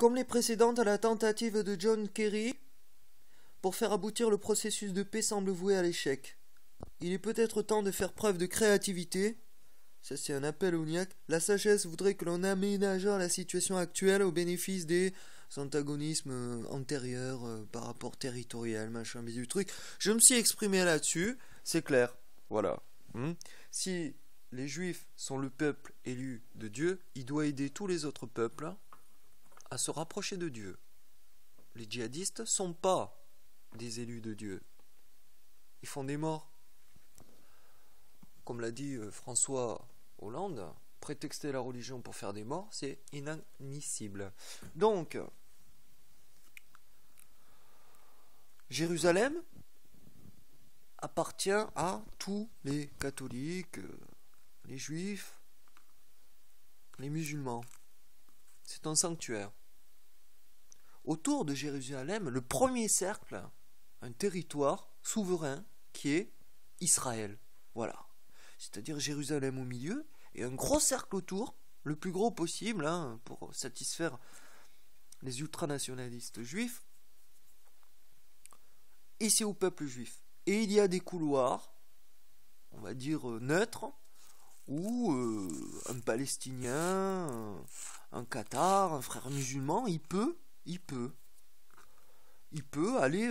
Comme les précédentes, la tentative de John Kerry pour faire aboutir le processus de paix semble voué à l'échec. Il est peut-être temps de faire preuve de créativité. Ça, c'est un appel au niaque. La sagesse voudrait que l'on aménageât la situation actuelle au bénéfice des antagonismes antérieurs par rapport territorial, machin, bidule truc. Je me suis exprimé là-dessus, c'est clair. Voilà. Si les Juifs sont le peuple élu de Dieu, il doit aider tous les autres peuples à se rapprocher de Dieu. Les djihadistes sont pas des élus de Dieu. Ils font des morts. Comme l'a dit François Hollande, prétexter la religion pour faire des morts, c'est inadmissible. Donc, Jérusalem appartient à tous les catholiques, les juifs, les musulmans. C'est un sanctuaire. Autour de Jérusalem, le premier cercle, un territoire souverain qui est Israël. Voilà. C'est-à-dire Jérusalem au milieu et un gros cercle autour, le plus gros possible, pour satisfaire les ultranationalistes juifs, et c'est au peuple juif. Et il y a des couloirs, on va dire neutres, où un Palestinien, un Qatar, un frère musulman, il peut aller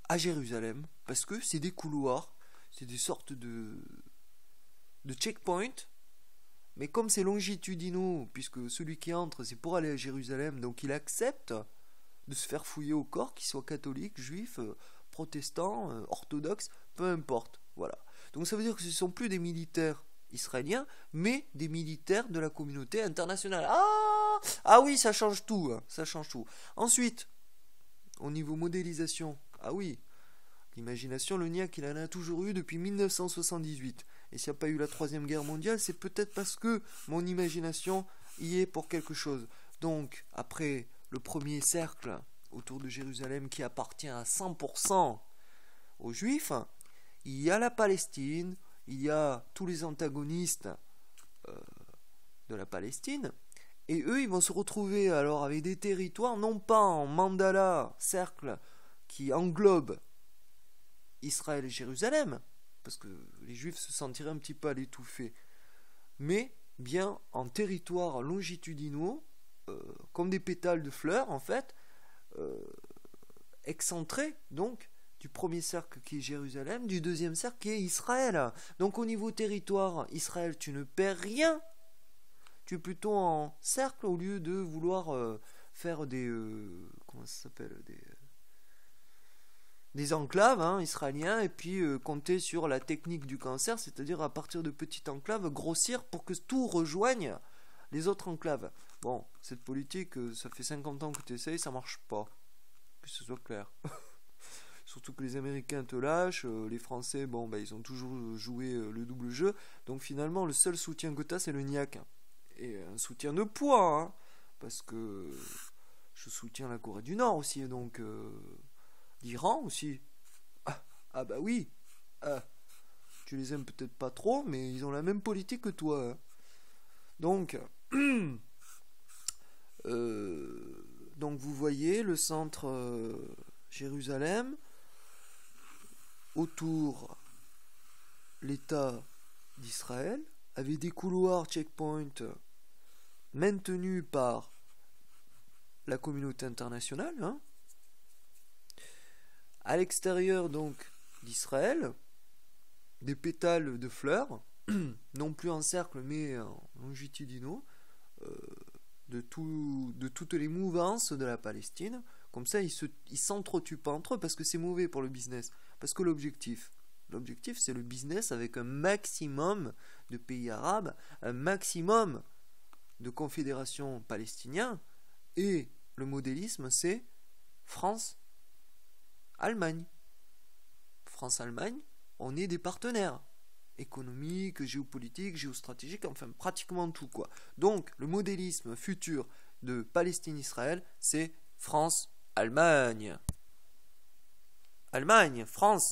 à Jérusalem, parce que c'est des couloirs, c'est des sortes de checkpoints, mais comme c'est longitudinaux, puisque celui qui entre c'est pour aller à Jérusalem, donc il accepte de se faire fouiller au corps, qu'il soit catholique, juif, protestant, orthodoxe, peu importe, voilà. Donc ça veut dire que ce ne sont plus des militaires israéliens, mais des militaires de la communauté internationale. Ah oui, ça change tout, ça change tout. Ensuite, au niveau modélisation, ah oui, l'imagination, le niaque, il en a toujours eu depuis 1978. Et s'il n'y a pas eu la Troisième Guerre mondiale, c'est peut-être parce que mon imagination y est pour quelque chose. Donc, après le premier cercle autour de Jérusalem qui appartient à 100% aux Juifs, il y a la Palestine, il y a tous les antagonistes de la Palestine, et eux, ils vont se retrouver alors avec des territoires, non pas en mandala, cercle, qui englobe Israël et Jérusalem, parce que les Juifs se sentiraient un petit peu à l'étouffer, mais bien en territoires longitudinaux, comme des pétales de fleurs, en fait, excentrés, donc, du premier cercle qui est Jérusalem, du deuxième cercle qui est Israël. Donc au niveau territoire, Israël, tu ne perds rien. Tu es plutôt en cercle au lieu de vouloir faire des... comment ça s'appelle, des enclaves israéliens, et puis compter sur la technique du cancer, c'est-à-dire à partir de petites enclaves, grossir pour que tout rejoigne les autres enclaves. Bon, cette politique, ça fait 50 ans que tu essayes, ça marche pas. Que ce soit clair. Surtout que les Américains te lâchent, les Français, ils ont toujours joué le double jeu, donc finalement, le seul soutien que tu as, c'est le niaque. Et un soutien de poids, parce que je soutiens la Corée du Nord aussi, et donc l'Iran aussi. Ah bah oui, tu les aimes peut-être pas trop, mais ils ont la même politique que toi. Donc, donc vous voyez le centre Jérusalem, autour l'État d'Israël, avec des couloirs checkpoints maintenus par la communauté internationale, à l'extérieur donc d'Israël, des pétales de fleurs, non plus en cercle mais en longitudinaux, de toutes les mouvances de la Palestine. Comme ça, ils s'entretuent pas entre eux, parce que c'est mauvais pour le business. Parce que l'objectif, c'est le business avec un maximum de pays arabes, un maximum de confédérations palestiniennes, et le modélisme, c'est France-Allemagne. France-Allemagne, on est des partenaires économiques, géopolitiques, géostratégiques, enfin pratiquement tout, quoi. Donc, le modélisme futur de Palestine-Israël, c'est France-Allemagne. Allemagne, France.